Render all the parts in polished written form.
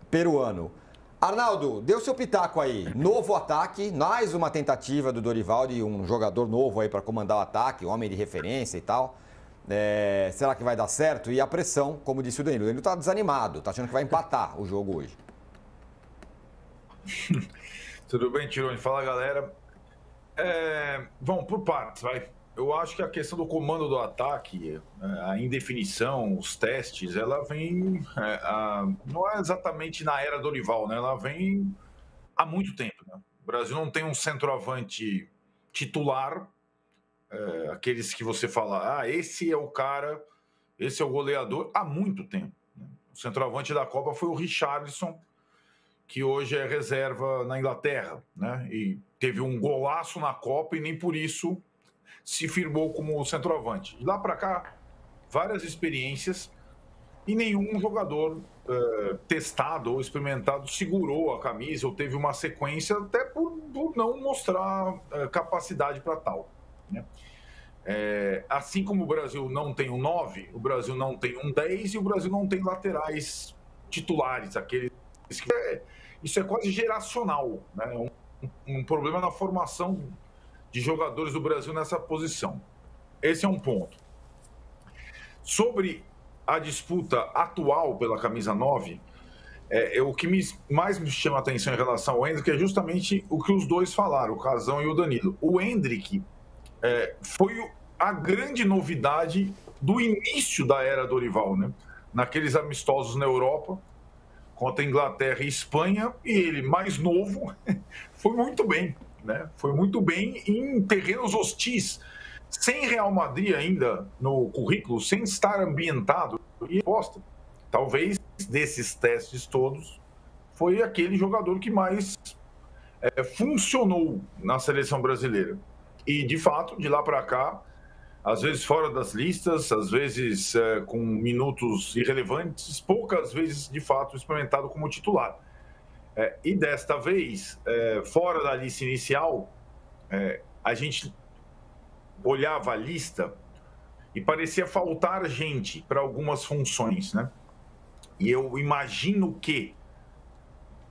peruano. Arnaldo, deu seu pitaco aí. Novo ataque, mais uma tentativa do Dorival de um jogador novo aí para comandar o ataque, homem de referência e tal. Será que vai dar certo? E a pressão, como disse o Danilo. O Danilo tá desanimado, tá achando que vai empatar o jogo hoje. Tudo bem, Tironi? Fala, galera. Vamos por partes, vai. Eu acho que a questão do comando do ataque, a indefinição, os testes, ela vem... não é exatamente na era Dorival, né? Ela vem há muito tempo, né? O Brasil não tem um centroavante titular, aqueles que você fala, esse é o cara, esse é o goleador, há muito tempo, né? O centroavante da Copa foi o Richarlison, que hoje é reserva na Inglaterra, né? E teve um golaço na Copa e nem por isso se firmou como centroavante. De lá para cá, várias experiências e nenhum jogador testado ou experimentado segurou a camisa ou teve uma sequência até por não mostrar capacidade para tal, né? Assim como o Brasil não tem um 9, o Brasil não tem um 10 e o Brasil não tem laterais titulares, aqueles que isso é quase geracional, né? Um problema na formação de jogadores do Brasil nessa posição. Esse é um ponto. Sobre a disputa atual pela camisa 9, o que mais me chama a atenção em relação ao Endrick é justamente o que os dois falaram, o Casão e o Danilo. O Endrick foi a grande novidade do início da era Dorival, né? Naqueles amistosos na Europa, contra a Inglaterra e Espanha, e ele, mais novo, foi muito bem, né? Foi muito bem em terrenos hostis, sem Real Madrid ainda no currículo, sem estar ambientado e posta. Talvez desses testes todos, foi aquele jogador que mais funcionou na seleção brasileira. E, de fato, de lá para cá, às vezes fora das listas, às vezes com minutos irrelevantes, poucas vezes, de fato, experimentado como titular. E desta vez, fora da lista inicial, a gente olhava a lista e parecia faltar gente para algumas funções, né? E eu imagino que,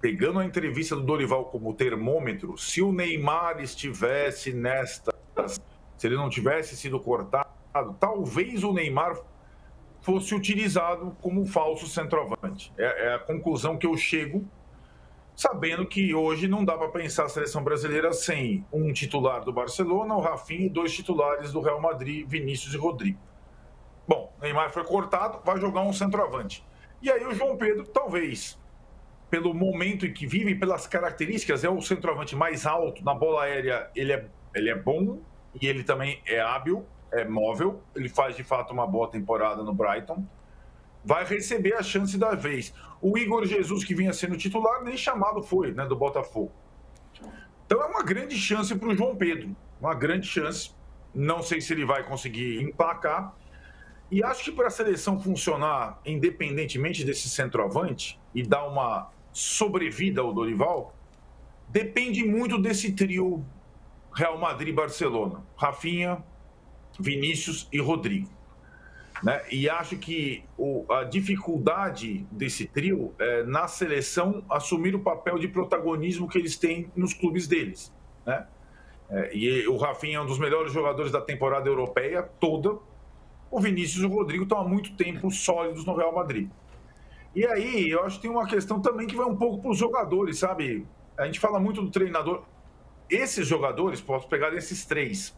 pegando a entrevista do Dorival como termômetro, se o Neymar estivesse se ele não tivesse sido cortado, talvez o Neymar fosse utilizado como falso centroavante. É a conclusão que eu chego, sabendo que hoje não dá para pensar a seleção brasileira sem um titular do Barcelona, o Rafinha, e 2 titulares do Real Madrid, Vinícius e Rodrigo. Bom, Neymar foi cortado, vai jogar um centroavante. E aí o João Pedro, talvez, pelo momento em que vive, pelas características, é o centroavante mais alto, na bola aérea ele é bom, e ele também é hábil, é móvel, ele faz de fato uma boa temporada no Brighton, vai receber a chance da vez. O Igor Jesus, que vinha sendo titular, nem chamado foi, né, do Botafogo. Então é uma grande chance para o João Pedro, uma grande chance. Não sei se ele vai conseguir emplacar. E acho que para a seleção funcionar, independentemente desse centroavante, e dar uma sobrevida ao Dorival, depende muito desse trio Real Madrid e Barcelona, Rafinha, Vinícius e Rodrigo, né? E acho que a dificuldade desse trio é na seleção assumir o papel de protagonismo que eles têm nos clubes deles, né? E o Rafinha é um dos melhores jogadores da temporada europeia toda. O Vinícius e o Rodrigo estão há muito tempo sólidos no Real Madrid. E aí eu acho que tem uma questão também que vai um pouco para os jogadores, sabe? A gente fala muito do treinador. Esses jogadores, posso pegar esses 3.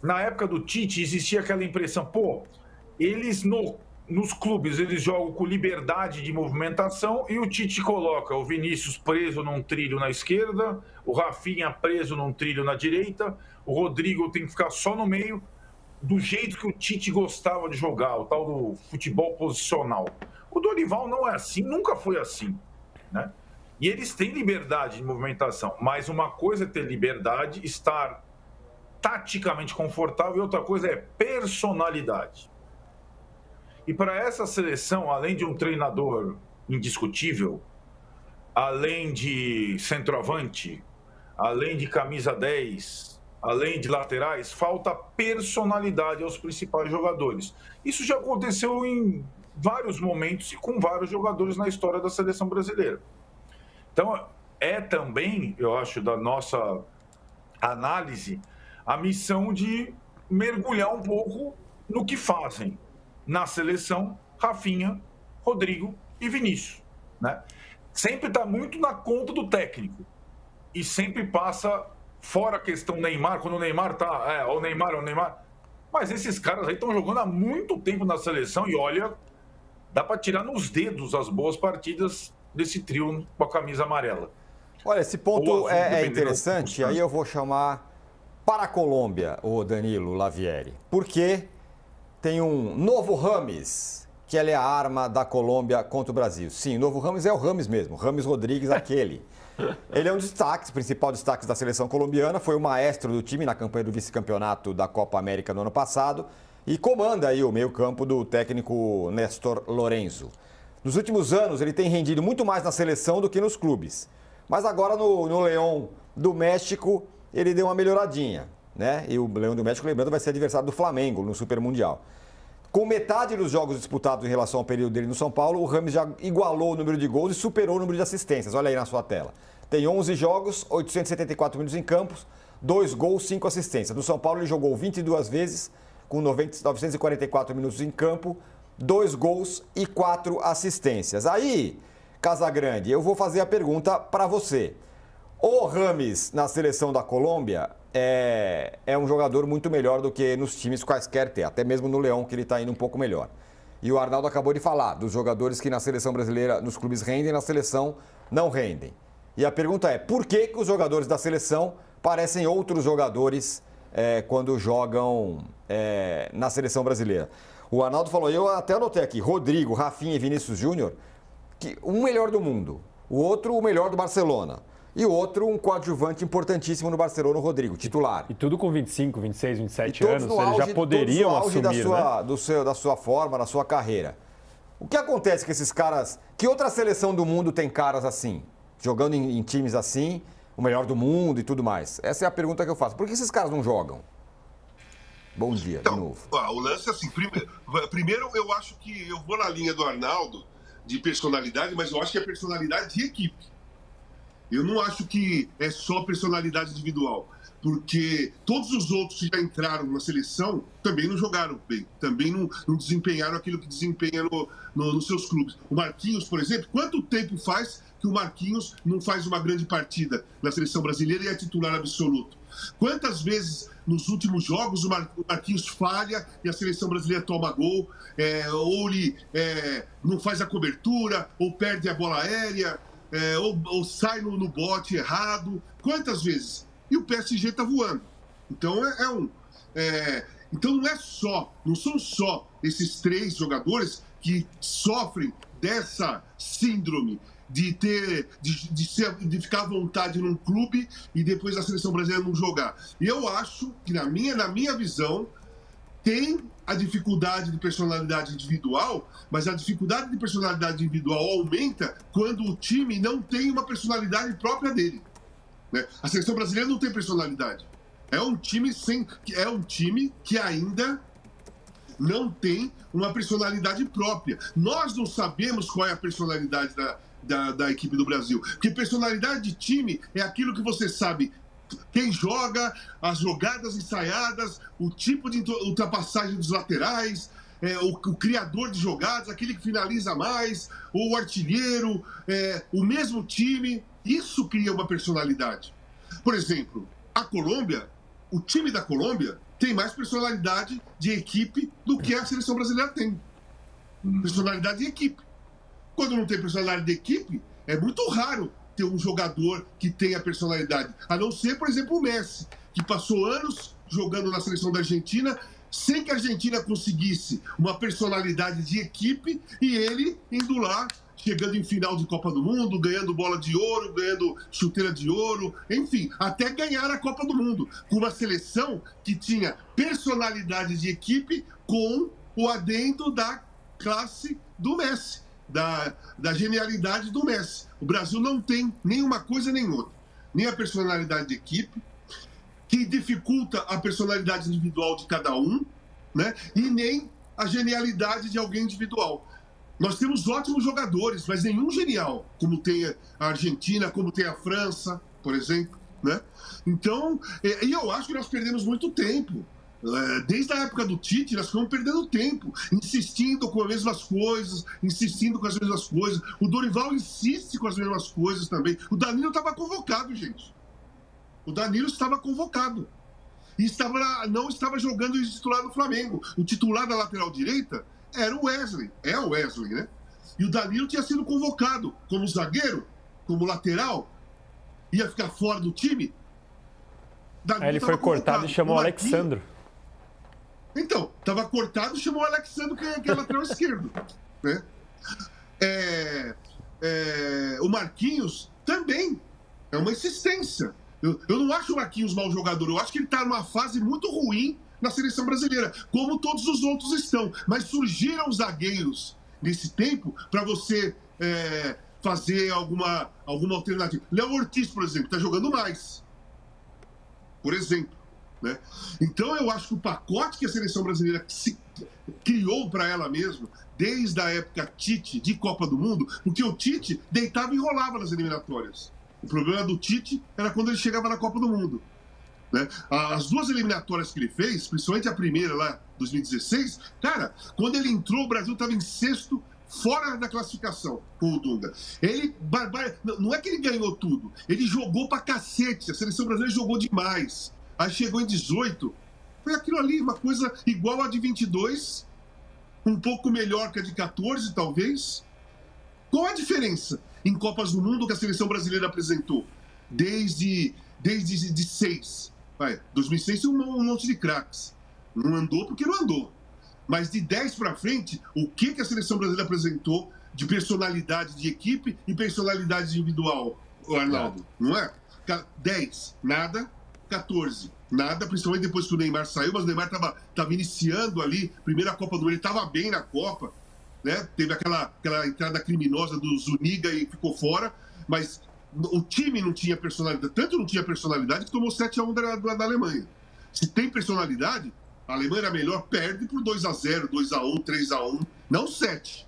Na época do Tite, existia aquela impressão, eles nos clubes, eles jogam com liberdade de movimentação e o Tite coloca o Vinícius preso num trilho na esquerda, o Rafinha preso num trilho na direita, o Rodrigo tem que ficar só no meio, do jeito que o Tite gostava de jogar, o tal do futebol posicional. O Dorival não é assim, nunca foi assim, né? E eles têm liberdade de movimentação, mas uma coisa é ter liberdade, estar taticamente confortável, e outra coisa é personalidade. E para essa seleção, além de um treinador indiscutível, além de centroavante, além de camisa 10, além de laterais, falta personalidade aos principais jogadores. Isso já aconteceu em vários momentos e com vários jogadores na história da seleção brasileira. Então, é também, eu acho, da nossa análise, a missão de mergulhar um pouco no que fazem na seleção Rafinha, Rodrigo e Vinícius, né? Sempre está muito na conta do técnico e sempre passa fora a questão Neymar, quando o Neymar tá, o Neymar. Mas esses caras aí estão jogando há muito tempo na seleção e olha, dá para tirar nos dedos as boas partidas desse trio com a camisa amarela. Olha, esse ponto é interessante, aí eu vou chamar para a Colômbia o Danilo Lavieri, porque tem um novo Rames, que ele é a arma da Colômbia contra o Brasil. Sim, o novo Rames é o Rames mesmo, Rames Rodrigues, aquele. Ele é um destaque, principal destaque da seleção colombiana, foi o maestro do time na campanha do vice-campeonato da Copa América no ano passado e comanda aí o meio-campo do técnico Néstor Lorenzo. Nos últimos anos, ele tem rendido muito mais na seleção do que nos clubes. Mas agora no Leão do México, ele deu uma melhoradinha, né? E o Leão do México, lembrando, vai ser adversário do Flamengo no Super Mundial. Com metade dos jogos disputados em relação ao período dele no São Paulo, o Rames já igualou o número de gols e superou o número de assistências. Olha aí na sua tela. Tem 11 jogos, 874 minutos em campos, 2 gols, 5 assistências. No São Paulo ele jogou 22 vezes, com 944 minutos em campo, 2 gols e 4 assistências. Aí, Casagrande, eu vou fazer a pergunta para você. O Rames, na seleção da Colômbia, é um jogador muito melhor do que nos times quaisquer ter, até mesmo no Leão, que ele está indo um pouco melhor. E o Arnaldo acabou de falar dos jogadores que na seleção brasileira, nos clubes rendem, na seleção não rendem. E a pergunta é, por que os jogadores da seleção parecem outros jogadores quando jogam na seleção brasileira? O Arnaldo falou, eu até anotei aqui, Rodrigo, Rafinha e Vinícius Júnior, que um melhor do mundo, o outro o melhor do Barcelona. E outro, um coadjuvante importantíssimo no Barcelona, o Rodrigo, titular. E tudo com 25, 26, 27 anos, eles já poderiam assumir, da sua forma, da sua carreira. O que acontece com esses caras? Que outra seleção do mundo tem caras assim? Jogando em times assim, o melhor do mundo e tudo mais? Essa é a pergunta que eu faço. Por que esses caras não jogam? Bom dia, então, de novo. O lance é assim, primeiro eu acho que eu vou na linha do Arnaldo de personalidade, mas eu acho que é personalidade de equipe. Eu não acho que é só personalidade individual, porque todos os outros que já entraram na seleção também não jogaram bem, também não desempenharam aquilo que desempenha nos seus clubes. O Marquinhos, por exemplo, quanto tempo faz que o Marquinhos não faz uma grande partida na seleção brasileira e é titular absoluto? Quantas vezes nos últimos jogos o Marquinhos falha e a seleção brasileira toma gol, ou ele não faz a cobertura, ou perde a bola aérea, ou sai no bote errado? Quantas vezes? E o PSG está voando. Então então não são só esses 3 jogadores que sofrem dessa síndrome de ficar à vontade num clube e depois a seleção brasileira não jogar. E eu acho que, na minha visão, tem a dificuldade de personalidade individual, mas a dificuldade de personalidade individual aumenta quando o time não tem uma personalidade própria dele, né? A seleção brasileira não tem personalidade. É um time que ainda não tem uma personalidade própria. Nós não sabemos qual é a personalidade da equipe do Brasil, porque personalidade de time é aquilo que você sabe quem joga, as jogadas ensaiadas, o tipo de ultrapassagem dos laterais, o criador de jogadas, aquele que finaliza mais, ou o artilheiro, o mesmo time. Isso cria uma personalidade. Por exemplo, a Colômbia, o time da Colômbia tem mais personalidade de equipe do que a seleção brasileira tem. Personalidade de equipe. Quando não tem personalidade de equipe, é muito raro ter um jogador que tenha personalidade. A não ser, por exemplo, o Messi, que passou anos jogando na seleção da Argentina sem que a Argentina conseguisse uma personalidade de equipe e ele indo lá, chegando em final de Copa do Mundo, ganhando bola de ouro, ganhando chuteira de ouro, enfim, até ganhar a Copa do Mundo, com uma seleção que tinha personalidade de equipe com o adendo da classe do Messi. Da genialidade do Messi. O Brasil não tem nenhuma coisa nem outra. Nem a personalidade de equipe, que dificulta a personalidade individual de cada um, né? E nem a genialidade de alguém individual. Nós temos ótimos jogadores, mas nenhum genial, como tem a Argentina, como tem a França, por exemplo, né? Então, e eu acho que nós perdemos muito tempo. Desde a época do Tite, nós ficamos perdendo tempo, insistindo com as mesmas coisas, O Dorival insiste com as mesmas coisas também. O Danilo estava convocado, gente. O Danilo estava convocado. E não estava jogando de titular no Flamengo. O titular da lateral direita era o Wesley. É o Wesley, né? E o Danilo tinha sido convocado como zagueiro, como lateral. Ia ficar fora do time. Aí ele foi cortado e chamou o Alexandro. Então, estava cortado e chamou o Alexandro, que é lateral esquerdo. Né? O Marquinhos também. É uma insistência. Eu não acho o Marquinhos mau jogador. Eu acho que ele está numa fase muito ruim na seleção brasileira, como todos os outros estão. Mas surgiram zagueiros nesse tempo para você fazer alguma alternativa. Léo Ortiz, por exemplo, está jogando mais. Por exemplo. Né? Então eu acho que o pacote que a seleção brasileira criou para ela mesma, desde a época Tite de Copa do Mundo, porque o Tite deitava e rolava nas eliminatórias. O problema do Tite era quando ele chegava na Copa do Mundo. Né? As duas eliminatórias que ele fez, principalmente a primeira lá, 2016, cara, quando ele entrou, o Brasil estava em sexto, fora da classificação com o Dunga. Não é que ele ganhou tudo, ele jogou pra cacete, a seleção brasileira jogou demais. Aí chegou em 18, foi aquilo ali, uma coisa igual a de 22, um pouco melhor que a de 14, talvez. Qual a diferença em Copas do Mundo que a seleção brasileira apresentou? Desde 6. 2006 tem um monte de craques. Não andou porque não andou. Mas de 10 para frente, o que a seleção brasileira apresentou de personalidade de equipe e personalidade individual, Arnaldo? Não é? 10, nada. 14, nada, principalmente depois que o Neymar saiu, mas o Neymar estava iniciando ali, primeira Copa do Mundo, ele estava bem na Copa, né? Teve aquela entrada criminosa do Zuniga e ficou fora, mas o time não tinha personalidade, tanto não tinha personalidade que tomou 7-1 da Alemanha. Se tem personalidade, a Alemanha era melhor, perde por 2-0, 2-1, 3-1, não 7.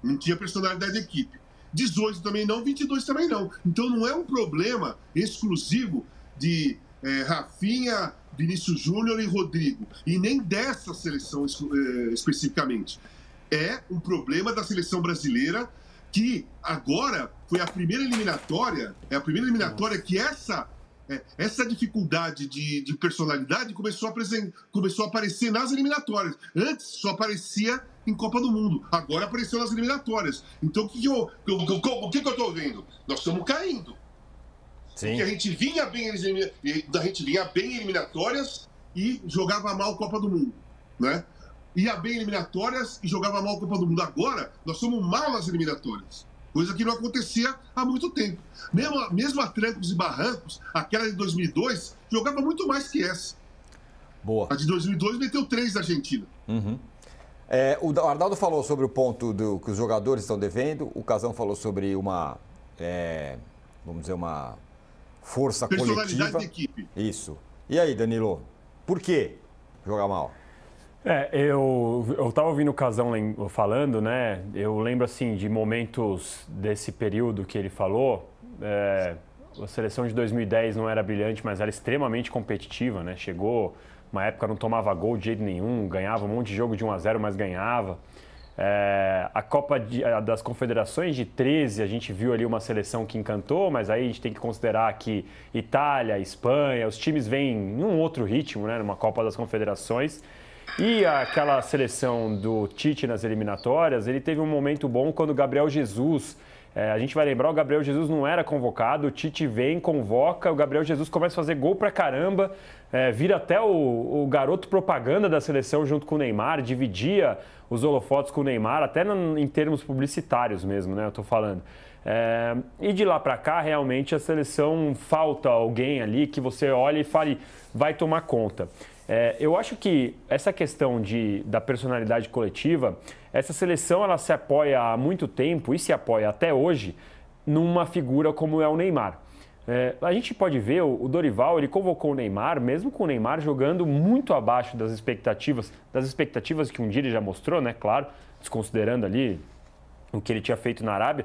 Não tinha personalidade de equipe. 18 também não, 22 também não. Então não é um problema exclusivo de Rafinha, Vinícius Júnior e Rodrigo, e nem dessa seleção especificamente. É um problema da seleção brasileira que agora foi a primeira eliminatória, que essa dificuldade de personalidade começou a aparecer nas eliminatórias. Antes só aparecia em Copa do Mundo, agora apareceu nas eliminatórias. Então o que eu estou vendo? Nós estamos caindo. Sim. Porque a gente vinha bem em eliminatórias e jogava mal Copa do Mundo, né? Ia bem em eliminatórias e jogava mal Copa do Mundo. Agora, nós somos mal nas eliminatórias, coisa que não acontecia há muito tempo. Mesmo a trancos e barrancos, aquela de 2002 jogava muito mais que essa. Boa. A de 2002 meteu 3 da Argentina. Uhum. O Arnaldo falou sobre o ponto que os jogadores estão devendo, o Casão falou sobre uma força coletiva. Personalidade de equipe. Isso. E aí, Danilo? Por que jogar mal? Eu estava ouvindo o Casão falando, né? Eu lembro, assim, de momentos desse período que ele falou. A seleção de 2010 não era brilhante, mas era extremamente competitiva, né? Chegou, uma época não tomava gol de jeito nenhum, ganhava um monte de jogo de 1-0, mas ganhava. A Copa das Confederações de 13, a gente viu ali uma seleção que encantou, mas aí a gente tem que considerar que Itália, Espanha, os times vêm em um outro ritmo, né, numa Copa das Confederações. E aquela seleção do Tite nas eliminatórias, ele teve um momento bom quando o Gabriel Jesus... a gente vai lembrar, o Gabriel Jesus não era convocado, o Tite vem, convoca, o Gabriel Jesus começa a fazer gol pra caramba, vira até o garoto propaganda da seleção junto com o Neymar, dividia os holofotes com o Neymar, até em termos publicitários mesmo, né, eu tô falando. E de lá pra cá, realmente, a seleção falta alguém ali que você olhe e fale, vai tomar conta. Eu acho que essa questão da personalidade coletiva, essa seleção ela se apoia há muito tempo e se apoia até hoje numa figura como é o Neymar. A gente pode ver, o Dorival, ele convocou o Neymar, mesmo com o Neymar jogando muito abaixo das expectativas que um dia ele já mostrou, né? Claro, desconsiderando ali o que ele tinha feito na Arábia.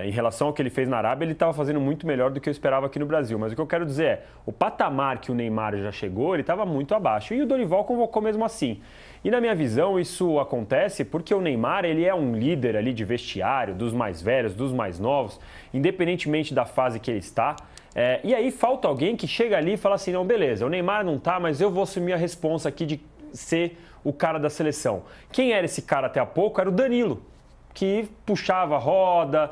Em relação ao que ele fez na Arábia, ele estava fazendo muito melhor do que eu esperava aqui no Brasil. Mas o que eu quero dizer é, o patamar que o Neymar já chegou, ele estava muito abaixo. E o Dorival convocou mesmo assim. E na minha visão, isso acontece porque o Neymar, ele é um líder ali de vestiário, dos mais velhos, dos mais novos, independentemente da fase que ele está. E aí falta alguém que chega ali e fala assim, não, beleza, o Neymar não tá, mas eu vou assumir a responsa aqui de ser o cara da seleção. Quem era esse cara até há pouco? Era o Danilo, que puxava a roda,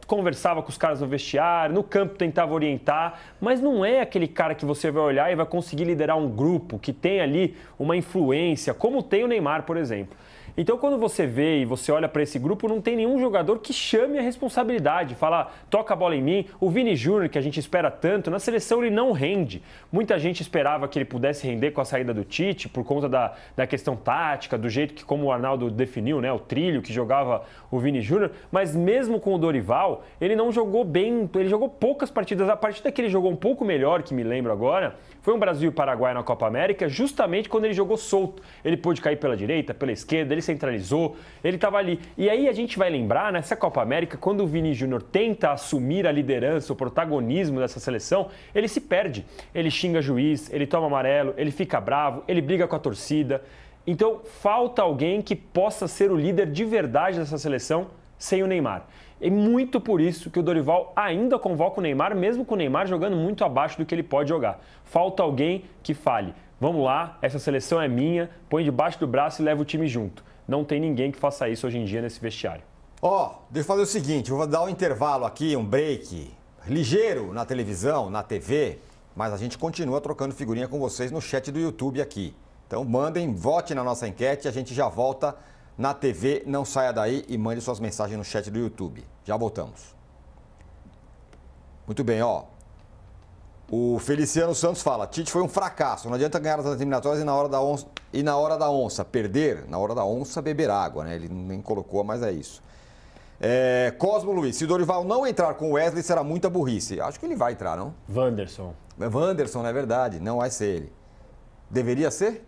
conversava com os caras no vestiário, no campo tentava orientar, mas não é aquele cara que você vai olhar e vai conseguir liderar um grupo que tem ali uma influência, como tem o Neymar, por exemplo. Então, quando você vê e você olha para esse grupo, não tem nenhum jogador que chame a responsabilidade, fala, toca a bola em mim. O Vini Júnior, que a gente espera tanto, na seleção ele não rende. Muita gente esperava que ele pudesse render com a saída do Tite, por conta da questão tática, do jeito que, como o Arnaldo definiu, né, o trilho que jogava o Vini Júnior. Mas mesmo com o Dorival, ele não jogou bem, ele jogou poucas partidas. A partida que ele jogou um pouco melhor, que me lembro agora, foi um Brasil e Paraguai na Copa América, justamente quando ele jogou solto. Ele pôde cair pela direita, pela esquerda, ele centralizou, ele estava ali. E aí a gente vai lembrar, nessa Copa América, quando o Vini Júnior tenta assumir a liderança, o protagonismo dessa seleção, ele se perde. Ele xinga juiz, ele toma amarelo, ele fica bravo, ele briga com a torcida. Então, falta alguém que possa ser o líder de verdade dessa seleção sem o Neymar. E muito por isso que o Dorival ainda convoca o Neymar, mesmo com o Neymar jogando muito abaixo do que ele pode jogar. Falta alguém que fale, vamos lá, essa seleção é minha, põe debaixo do braço e leva o time junto. Não tem ninguém que faça isso hoje em dia nesse vestiário. Deixa eu fazer o seguinte, vou dar um intervalo aqui, um break ligeiro na televisão, na TV, mas a gente continua trocando figurinha com vocês no chat do YouTube aqui. Então mandem, vote na nossa enquete, a gente já volta na TV, não saia daí e mande suas mensagens no chat do YouTube. Já voltamos. Muito bem, o Feliciano Santos fala, Tite foi um fracasso, não adianta ganhar as eliminatórias e na hora da onça perder, na hora da onça beber água, né? Ele nem colocou, mas é isso. Cosmo Luiz, se o Dorival não entrar com o Wesley, será muita burrice. Acho que ele vai entrar, não? Wanderson, não é verdade, não vai ser ele. Deveria ser?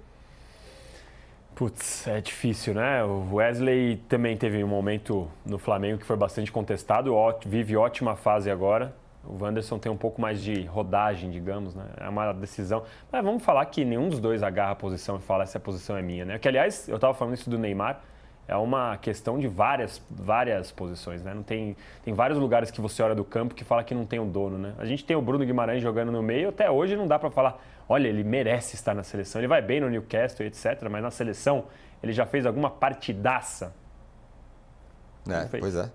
Putz, é difícil, né? O Wesley também teve um momento no Flamengo que foi bastante contestado, vive ótima fase agora. O Wanderson tem um pouco mais de rodagem, digamos, né? É uma decisão. Mas vamos falar que nenhum dos dois agarra a posição e fala essa posição é minha, né? Que, aliás, eu estava falando isso do Neymar, é uma questão de várias posições, né? Não tem vários lugares que você olha do campo que fala que não tem um dono, né? A gente tem o Bruno Guimarães jogando no meio, até hoje não dá para falar, olha, ele merece estar na seleção, ele vai bem no Newcastle, etc., mas na seleção ele já fez alguma partidaça. Pois é.